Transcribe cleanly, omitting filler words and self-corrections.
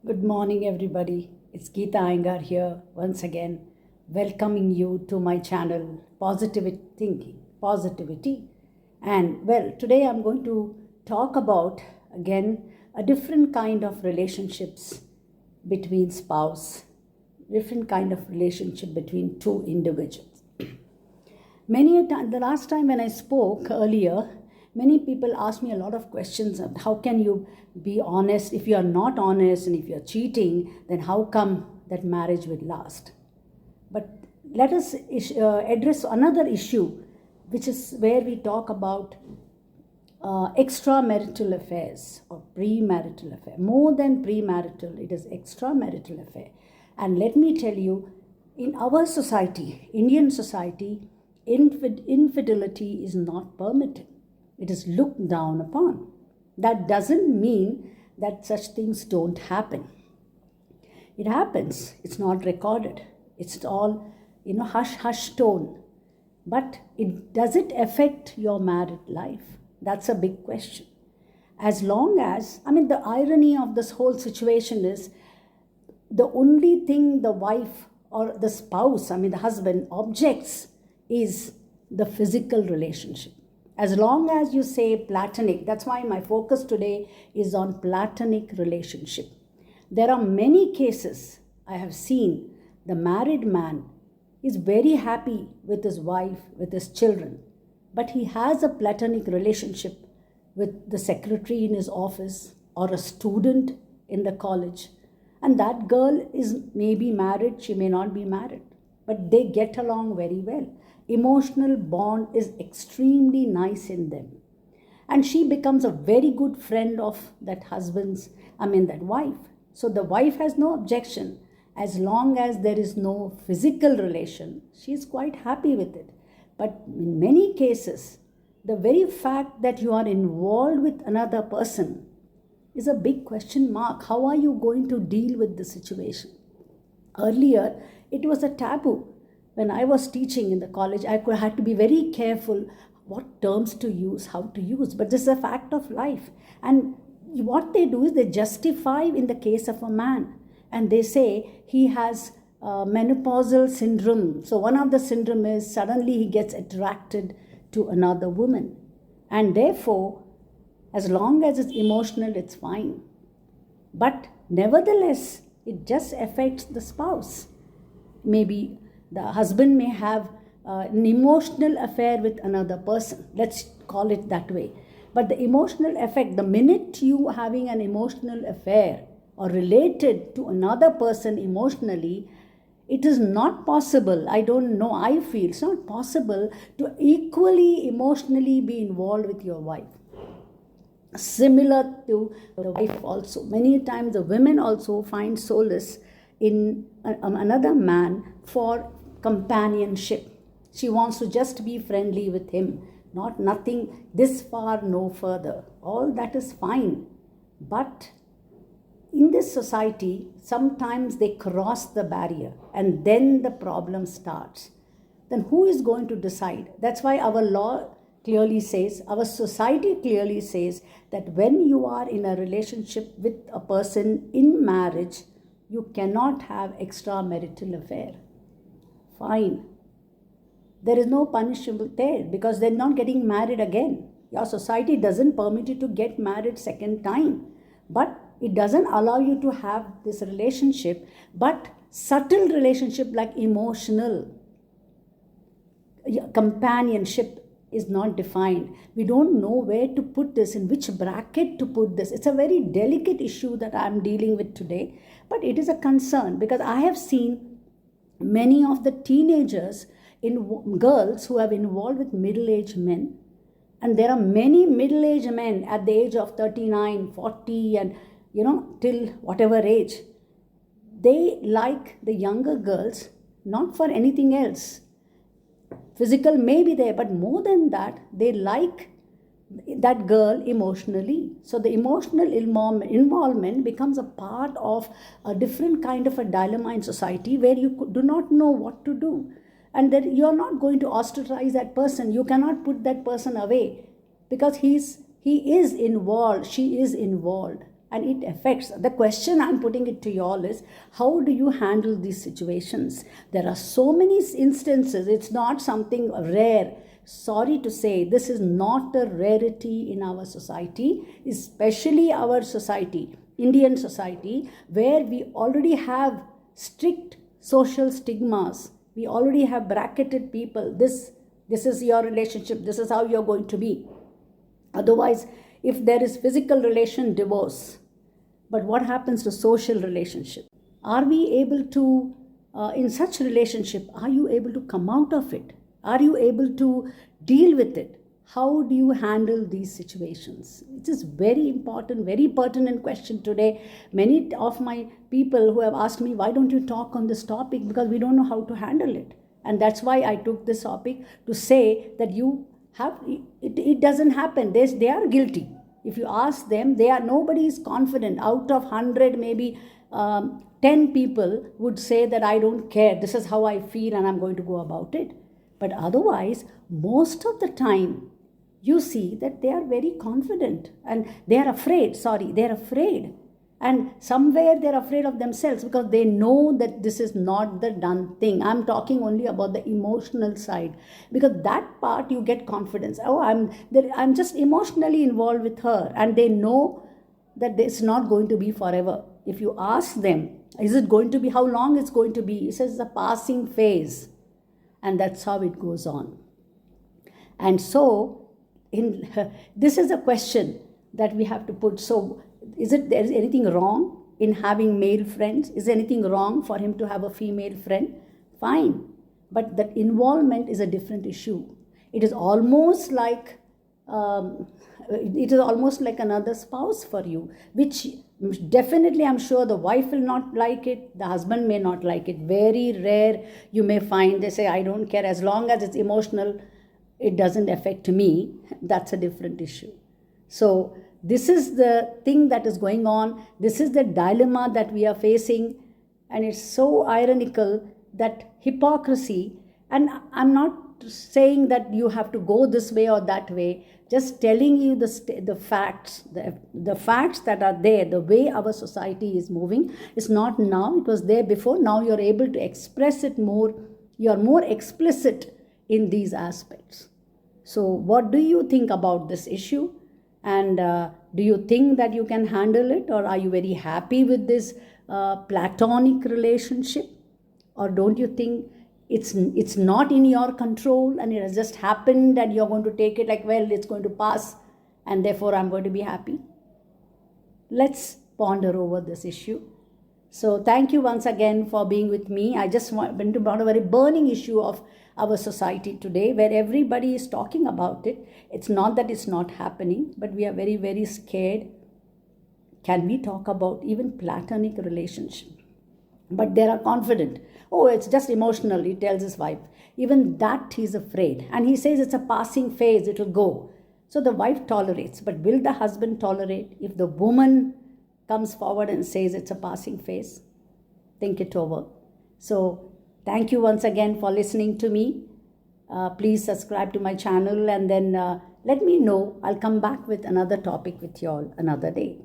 Good morning, everybody. It's Geeta Iyengar here once again, welcoming you to my channel, Positive Thinking, Positivity. And well, today I'm going to talk about again a different kind of relationships between spouse, different kind of relationship between two individuals. Many a time, the last time when I spoke earlier, many people ask me a lot of questions of how can you be honest if you are not honest, and if you are cheating, then how come that marriage will last? But let us address another issue, which is where we talk about extramarital affairs or premarital affair. More than premarital, it is extramarital affair. And let me tell you, in our society, Indian society, infidelity is not permitted. It is looked down upon. That doesn't mean that such things don't happen. It happens. It's not recorded. It's all, hush hush tone. But does it affect your married life? That's a big question. As long as, the irony of this whole situation is the only thing the wife or the spouse, the husband, objects is the physical relationship. As long as you say platonic, that's why my focus today is on platonic relationship. There are many cases I have seen. The married man is very happy with his wife, with his children, but he has a platonic relationship with the secretary in his office or a student in the college. And that girl is maybe married, she may not be married, but they get along very well. Emotional bond is extremely nice in them. And she becomes a very good friend of that that wife. So the wife has no objection. As long as there is no physical relation, she is quite happy with it. But in many cases, the very fact that you are involved with another person is a big question mark. How are you going to deal with the situation? Earlier, it was a taboo. When I was teaching in the college, I had to be very careful what terms to use, how to use. But this is a fact of life. And what they do is they justify in the case of a man. And they say he has menopausal syndrome. So one of the syndrome is suddenly he gets attracted to another woman. And therefore, as long as it's emotional, it's fine. But nevertheless, it just affects the spouse. Maybe the husband may have an emotional affair with another person. Let's call it that way. But the emotional effect, the minute you having an emotional affair or related to another person emotionally, it is not possible. I don't know, I feel it's not possible to equally emotionally be involved with your wife. Similar to the wife also. Many times the women also find solace in another man for companionship. She wants to just be friendly with him, nothing this far, no further. All that is fine. But in this society, sometimes they cross the barrier and then the problem starts. Then who is going to decide? That's why our law clearly says, our society clearly says that when you are in a relationship with a person in marriage, you cannot have extramarital affair. Fine. There is no punishment there because they're not getting married again. Your society doesn't permit you to get married second time. But it doesn't allow you to have this relationship, but subtle relationship like emotional companionship is not defined. We don't know where to put this, in which bracket to put this. It's a very delicate issue that I'm dealing with today, but it is a concern because I have seen many of the teenagers, girls who have involved with middle-aged men, and there are many middle-aged men at the age of 39, 40 and till whatever age. They like the younger girls not for anything else. Physical may be there, but more than that, they like that girl emotionally. So the emotional involvement becomes a part of a different kind of a dilemma in society where you do not know what to do. And that you are not going to ostracize that person. You cannot put that person away because he is involved, she is involved. and it affects. The question I'm putting it to you all is, how do you handle these situations? There are so many instances. It's not something rare. Sorry to say, this is not a rarity in our society, especially our society, Indian society, where we already have strict social stigmas. We already have bracketed people. This is your relationship. This is how you're going to be. Otherwise, if there is physical relation, divorce. But what happens to social relationship? Are we able to, in such relationship, are you able to come out of it? Are you able to deal with it? How do you handle these situations? It is very important, very pertinent question today. Many of my people who have asked me, why don't you talk on this topic? Because we don't know how to handle it. And that's why I took this topic to say that you have, it doesn't happen. They are guilty. If you ask them, nobody is confident. Out of 100, maybe 10 people would say that I don't care. This is how I feel and I'm going to go about it. But otherwise, most of the time, you see that they are very confident and they are afraid. They're afraid. And somewhere they're afraid of themselves because they know that this is not the done thing. I'm talking only about the emotional side, because that part you get confidence. Oh, I'm just emotionally involved with her, and they know that it's not going to be forever. If you ask them, is it going to be, how long it's going to be? It says it's a passing phase, and that's how it goes on. And so this is a question that we have to put. So there is anything wrong in having male friends? Is there anything wrong for him to have a female friend? Fine. But that involvement is a different issue. It is almost like another spouse for you, which definitely I'm sure the wife will not like it, the husband may not like it. Very rare you may find they say, I don't care, as long as it's emotional, it doesn't affect me. That's a different issue. So this is the thing that is going on. This is the dilemma that we are facing. And it's so ironical, that hypocrisy. And I'm not saying that you have to go this way or that way, just telling you the facts, the facts that are there, the way our society is moving. It's not now, it was there before. Now you're able to express it more. You're more explicit in these aspects. So what do you think about this issue? And do you think that you can handle it? Or are you very happy with this platonic relationship? Or don't you think it's not in your control and it has just happened and you're going to take it like, well, it's going to pass and therefore I'm going to be happy? Let's ponder over this issue. So thank you once again for being with me. I just went about a very burning issue of our society today, where everybody is talking about it. It's not that it's not happening, but we are very, very scared. Can we talk about even platonic relationship? But they are confident. Oh, it's just emotional, he tells his wife. Even that he's afraid. And he says it's a passing phase, it will go. So the wife tolerates. But will the husband tolerate if the woman comes forward and says it's a passing phase? Think it over. So thank you once again for listening to me. Please subscribe to my channel, and then let me know. I'll come back with another topic with you all another day.